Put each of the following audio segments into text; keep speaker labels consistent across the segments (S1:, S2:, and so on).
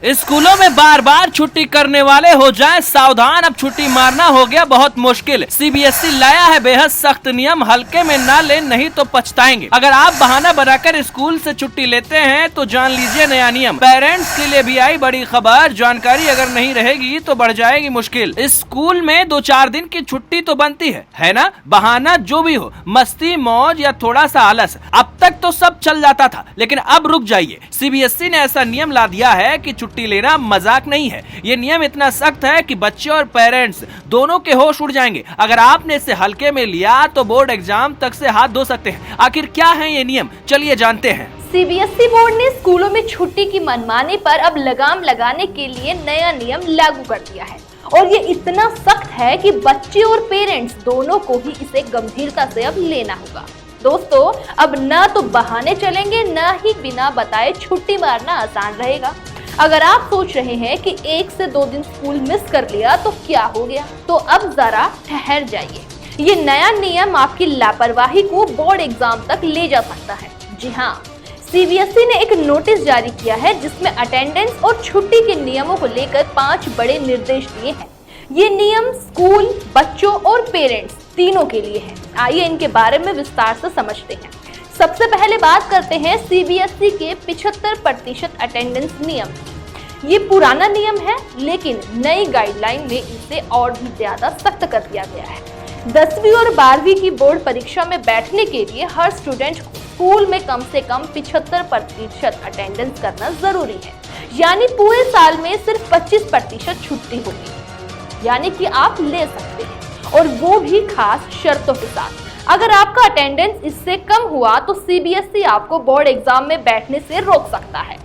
S1: स्कूलों में बार बार छुट्टी करने वाले हो जाएं सावधान, अब छुट्टी मारना हो गया बहुत मुश्किल। सीबीएसई लाया है बेहद सख्त नियम, हल्के में ना लें नहीं तो पछताएंगे। अगर आप बहाना बनाकर स्कूल से छुट्टी लेते हैं तो जान लीजिए नया नियम। पेरेंट्स के लिए भी आई बड़ी खबर, जानकारी अगर नहीं रहेगी तो बढ़ जाएगी मुश्किल। स्कूल में 2-4 दिन की छुट्टी तो बनती है ना? बहाना जो भी हो, मस्ती मौज या थोड़ा सा आलस, अब तक तो सब चल जाता था, लेकिन अब रुक जाइए। सीबीएसई ने ऐसा नियम ला दिया है कि छुट्टी लेना मजाक नहीं है। ये नियम इतना सख्त है कि बच्चे और पेरेंट्स दोनों के होश उड़ जाएंगे। अगर आपने इसे हल्के में लिया तो बोर्ड एग्जाम तक से हाथ धो सकते हैं। आखिर क्या है ये नियम, चलिए जानते हैं।
S2: सीबीएसई बोर्ड ने स्कूलों में छुट्टी की मनमानी पर अब लगाम लगाने के लिए नया नियम लागू कर दिया है और ये इतना सख्त है कि बच्चे और पेरेंट्स दोनों को ही इसे गंभीरता से अब लेना होगा। दोस्तों, अब न तो बहाने चलेंगे, न ही बिना बताए छुट्टी मारना आसान रहेगा। अगर आप सोच रहे हैं कि 1 से 2 दिन स्कूल मिस कर लिया तो क्या हो गया, तो अब जरा ठहर जाइए। ये नया नियम आपकी लापरवाही को बोर्ड एग्जाम तक ले जा सकता है। जी हाँ, सीबीएसई ने एक नोटिस जारी किया है जिसमें अटेंडेंस और छुट्टी के नियमों को लेकर 5 बड़े निर्देश दिए हैं। ये नियम स्कूल, बच्चों और पेरेंट्स तीनों के लिए है। आइए इनके बारे में विस्तार से समझते हैं। सबसे पहले बात करते हैं सीबीएसई के 75% अटेंडेंस नियम। ये पुराना नियम है, लेकिन नई गाइडलाइन में इसे और भी ज्यादा सख्त कर दिया गया है। 10वीं और 12वीं की बोर्ड परीक्षा में बैठने के लिए हर स्टूडेंट को स्कूल में कम से कम 75% अटेंडेंस करना जरूरी है। यानी पूरे साल में सिर्फ 25% छुट्टी होगी, यानी कि आप ले सकते हैं, और वो भी खास शर्तों के साथ। अगर आपका अटेंडेंस इससे कम हुआ तो सीबीएसई आपको बोर्ड एग्जाम में बैठने से रोक सकता है।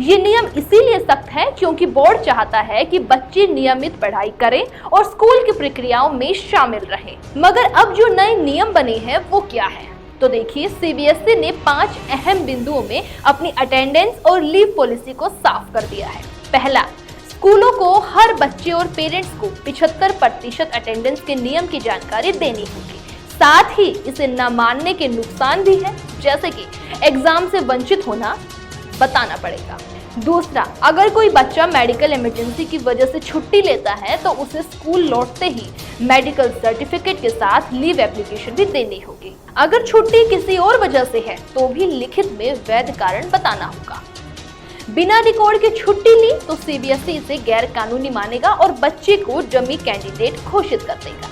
S2: ये नियम इसीलिए सख्त है क्योंकि बोर्ड चाहता है कि बच्चे नियमित पढ़ाई करें और स्कूल की प्रक्रियाओं में शामिल रहें। मगर अब जो नए नियम बने हैं वो क्या है, तो देखिए, सीबीएसई ने 5 अहम बिंदुओं में अपनी अटेंडेंस और लीव पॉलिसी को साफ कर दिया है। पहला, स्कूलों को हर बच्चे और पेरेंट्स को 75% अटेंडेंस के नियम की जानकारी देनी होगी। साथ ही इसे न मानने के नुकसान भी है, जैसे कि एग्जाम से वंचित होना बताना पड़ेगा। दूसरा, अगर कोई बच्चा मेडिकल इमरजेंसी की वजह से छुट्टी लेता है तो उसे स्कूल लौटते ही मेडिकल सर्टिफिकेट के साथ लीव एप्लीकेशन भी देनी होगी। अगर छुट्टी किसी और वजह से है तो भी लिखित में वैध कारण बताना होगा। बिना रिकॉर्ड के छुट्टी ली तो सीबीएसई इसे गैर कानूनी मानेगा और बच्चे को डमी कैंडिडेट घोषित कर देगा,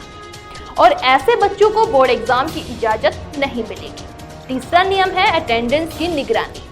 S2: और ऐसे बच्चों को बोर्ड एग्जाम की इजाजत नहीं मिलेगी। तीसरा नियम है अटेंडेंस की निगरानी।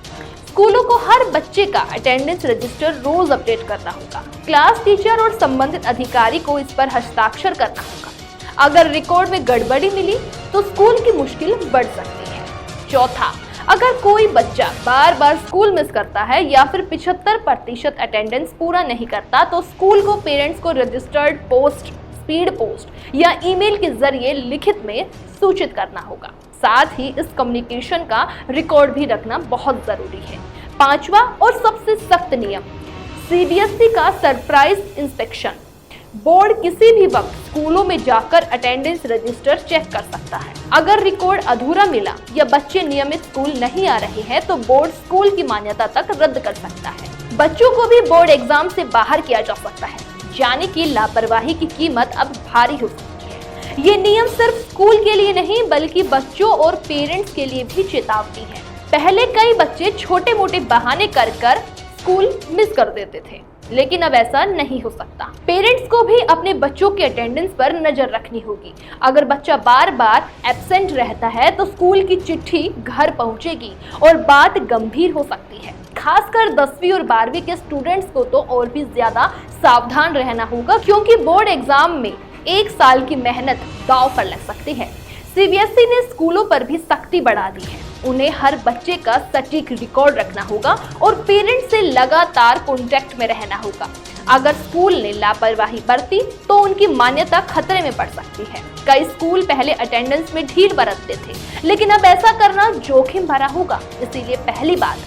S2: स्कूलों को हर बच्चे का अटेंडेंस रजिस्टर रोज अपडेट करना होगा। क्लास टीचर और संबंधित अधिकारी को इस पर हस्ताक्षर करना होगा। अगर रिकॉर्ड में गड़बड़ी मिली तो स्कूल की मुश्किल बढ़ सकती है। चौथा, अगर कोई बच्चा बार बार स्कूल मिस करता है या फिर 75% अटेंडेंस पूरा नहीं करता तो स्कूल को पेरेंट्स को रजिस्टर्ड पोस्ट, स्पीड पोस्ट या ईमेल के जरिए लिखित में सूचित करना होगा। साथ ही इस कम्युनिकेशन का रिकॉर्ड भी रखना बहुत जरूरी है। पांचवा और सबसे सख्त नियम, सीबीएसई का सरप्राइज इंस्पेक्शन। बोर्ड किसी भी वक्त स्कूलों में जाकर अटेंडेंस रजिस्टर चेक कर सकता है। अगर रिकॉर्ड अधूरा मिला या बच्चे नियमित स्कूल नहीं आ रहे हैं तो बोर्ड स्कूल की मान्यता तक रद्द कर सकता है। बच्चों को भी बोर्ड एग्जाम से बाहर किया जा सकता है, यानी कि लापरवाही की कीमत अब भारी हो सकती है। ये नियम सिर्फ स्कूल के लिए नहीं बल्कि बच्चों और पेरेंट्स के लिए भी चेतावनी है। पहले कई बच्चे छोटे मोटे बहाने कर स्कूल मिस कर देते थे, लेकिन अब ऐसा नहीं हो सकता। पेरेंट्स को भी अपने बच्चों के अटेंडेंस पर नजर रखनी होगी। अगर बच्चा बार बार एब्सेंट रहता है तो स्कूल की चिट्ठी घर पहुंचेगी और बात गंभीर हो सकती है। खासकर 10वीं और 12वीं के स्टूडेंट्स को तो और भी ज्यादा सावधान रहना होगा, क्योंकि बोर्ड एग्जाम में 1 साल की मेहनत दांव पर लग सकती है। सीबीएसई ने स्कूलों पर भी सख्ती बढ़ा दी है। उन्हें हर बच्चे का सटीक रिकॉर्ड रखना होगा और पेरेंट्स से लगातार कांटेक्ट में रहना होगा। अगर स्कूल ने लापरवाही बरती तो उनकी मान्यता खतरे में पड़ सकती है। कई स्कूल पहले अटेंडेंस में ढील बरतते थे, लेकिन अब ऐसा करना जोखिम भरा होगा। इसीलिए पहली बात,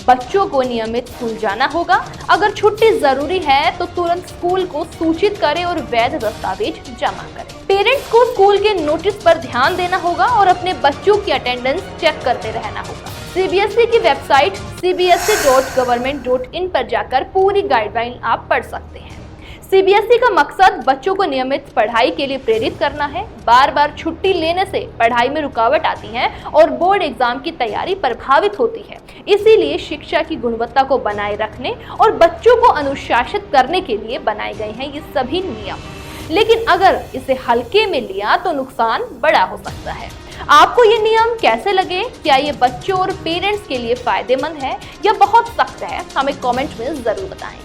S2: बच्चों को नियमित स्कूल जाना होगा। अगर छुट्टी जरूरी है तो तुरंत स्कूल को सूचित करें और वैध दस्तावेज जमा करें। पेरेंट्स को स्कूल के नोटिस पर ध्यान देना होगा और अपने बच्चों की अटेंडेंस चेक करते रहना होगा। सीबीएसई की वेबसाइट cbse.government.in पर जाकर पूरी गाइडलाइन आप पढ़ सकते हैं। सीबीएसई का मकसद बच्चों को नियमित पढ़ाई के लिए प्रेरित करना है। बार बार छुट्टी लेने से पढ़ाई में रुकावट आती है और बोर्ड एग्जाम की तैयारी प्रभावित होती है। इसीलिए शिक्षा की गुणवत्ता को बनाए रखने और बच्चों को अनुशासित करने के लिए बनाए गए हैं ये सभी नियम। लेकिन अगर इसे हल्के में लिया तो नुकसान बड़ा हो सकता है। आपको ये नियम कैसे लगे? क्या ये बच्चों और पेरेंट्स के लिए फायदेमंद है या बहुत सख्त है? हमें कमेंट में जरूर बताएं।